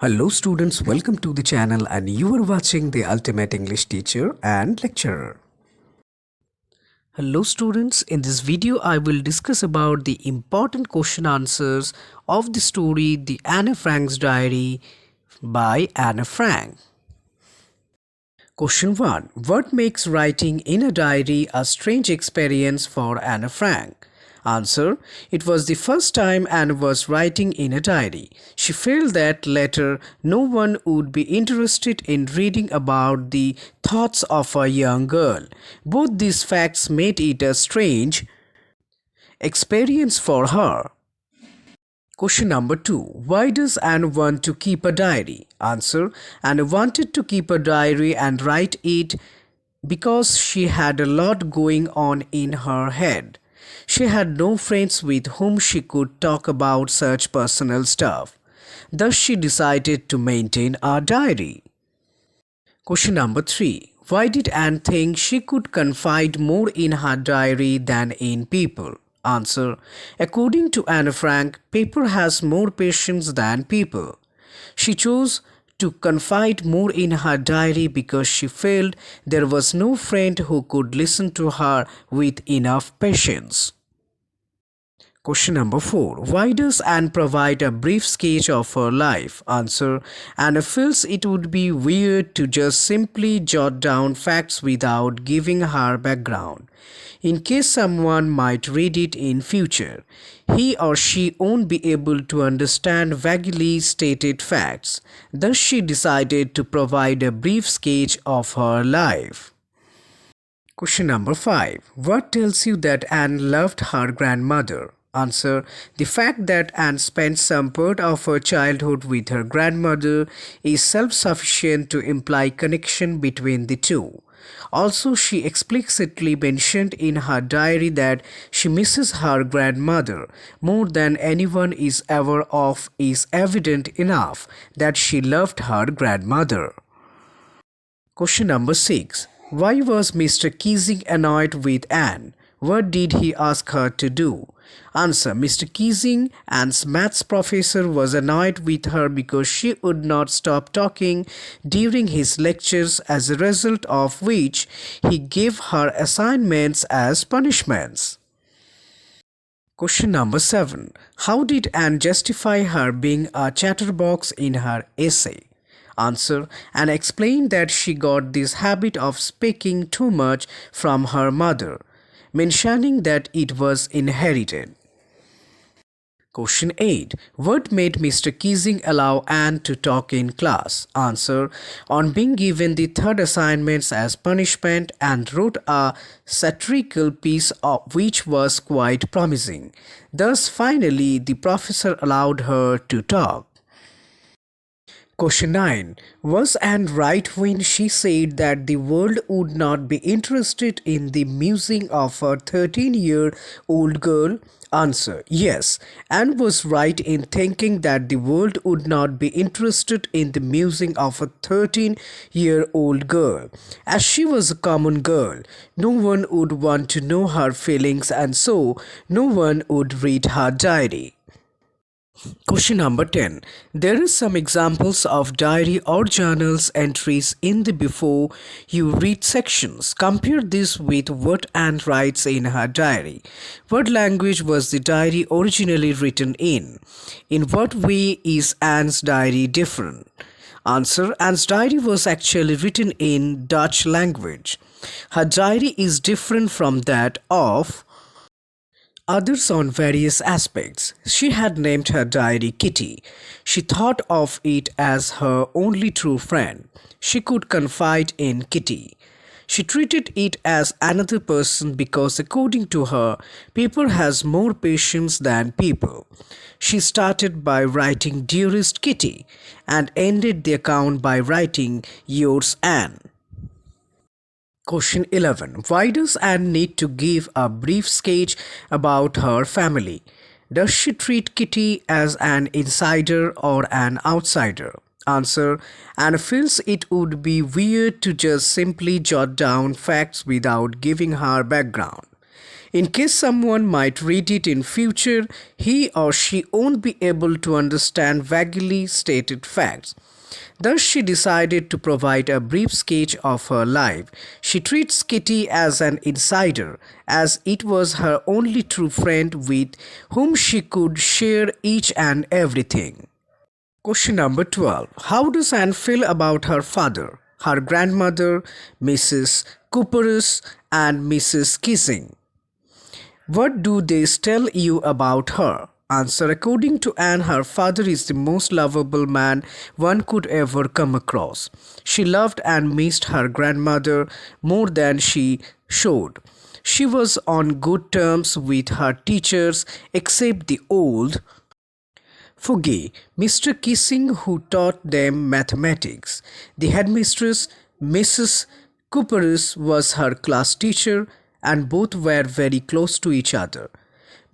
Hello students, welcome to the channel and you are watching the Ultimate English Teacher and Lecturer. Hello students, in this video I will discuss about the important question answers of the story The Anne Frank's Diary by Anne Frank. Question 1. What makes writing in a diary a strange experience for Anne Frank? Answer. It was the first time Anne was writing in a diary. She felt that later no one would be interested in reading about the thoughts of a young girl. Both these facts made it a strange experience for her. Question number 2. Why does Anne want to keep a diary? Answer. Anne wanted to keep a diary and write it because she had a lot going on in her head. She had no friends with whom she could talk about such personal stuff. Thus she decided to maintain a diary. Question number 3. Why did Anne think she could confide more in her diary than in people? Answer. According to Anne Frank, paper has more patience than people. She chose to confide more in her diary because she felt there was no friend who could listen to her with enough patience. Question number 4. Why does Anne provide a brief sketch of her life? Answer. Anne feels it would be weird to just simply jot down facts without giving her background. In case someone might read it in future, he or she won't be able to understand vaguely stated facts. Thus she decided to provide a brief sketch of her life. Question number 5. What tells you that Anne loved her grandmother? Answer. The fact that Anne spent some part of her childhood with her grandmother is self-sufficient to imply connection between the two. Also, she explicitly mentioned in her diary that she misses her grandmother more than anyone is ever of is evident enough that she loved her grandmother. Question number 6. Why was Mr. Keesing annoyed with Anne? What did he ask her to do? Answer. Mr. Keesing, Anne's maths professor, was annoyed with her because she would not stop talking during his lectures, as a result of which he gave her assignments as punishments. Question number 7. How did Anne justify her being a chatterbox in her essay? Answer. Anne explained that she got this habit of speaking too much from her mother, mentioning that it was inherited. Question 8. What made Mr. Keesing allow Anne to talk in class? Answer. On being given the third assignments as punishment, Anne wrote a satirical piece which was quite promising. Thus, finally, the professor allowed her to talk. Question 9. Was Anne right when she said that the world would not be interested in the musing of a 13-year-old girl? Answer. Yes, Anne was right in thinking that the world would not be interested in the musing of a 13-year-old girl. As she was a common girl, no one would want to know her feelings, and so no one would read her diary. Question number 10. There are some examples of diary or journals entries in the before you read sections. Compare this with what Anne writes in her diary. What language was the diary originally written in? In what way is Anne's diary different? Answer. Anne's diary was actually written in Dutch language. Her diary is different from that of others on various aspects. She had named her diary Kitty. She thought of it as her only true friend. She could confide in Kitty. She treated it as another person because, according to her, paper has more patience than people. She started by writing Dearest Kitty and ended the account by writing Yours Anne. Question 11. Why does Anne need to give a brief sketch about her family? Does she treat Kitty as an insider or an outsider? Answer. Anne feels it would be weird to just simply jot down facts without giving her background. In case someone might read it in future, he or she won't be able to understand vaguely stated facts. Thus, she decided to provide a brief sketch of her life. She treats Kitty as an insider, as it was her only true friend with whom she could share each and everything. Question number 12. How does Anne feel about her father, her grandmother, Mrs. Cooperus, and Mrs. Keesing? What do they tell you about her? Answer. According to Anne, her father is the most lovable man one could ever come across. She loved and missed her grandmother more than she showed. She was on good terms with her teachers, except the old fogey, Mr. Keesing, who taught them mathematics. The headmistress, Mrs. Cooperus, was her class teacher, and both were very close to each other.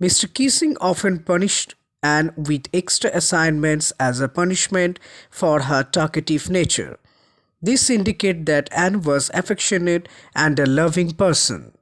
Mr. Keesing often punished Anne with extra assignments as a punishment for her talkative nature. This indicates that Anne was affectionate and a loving person.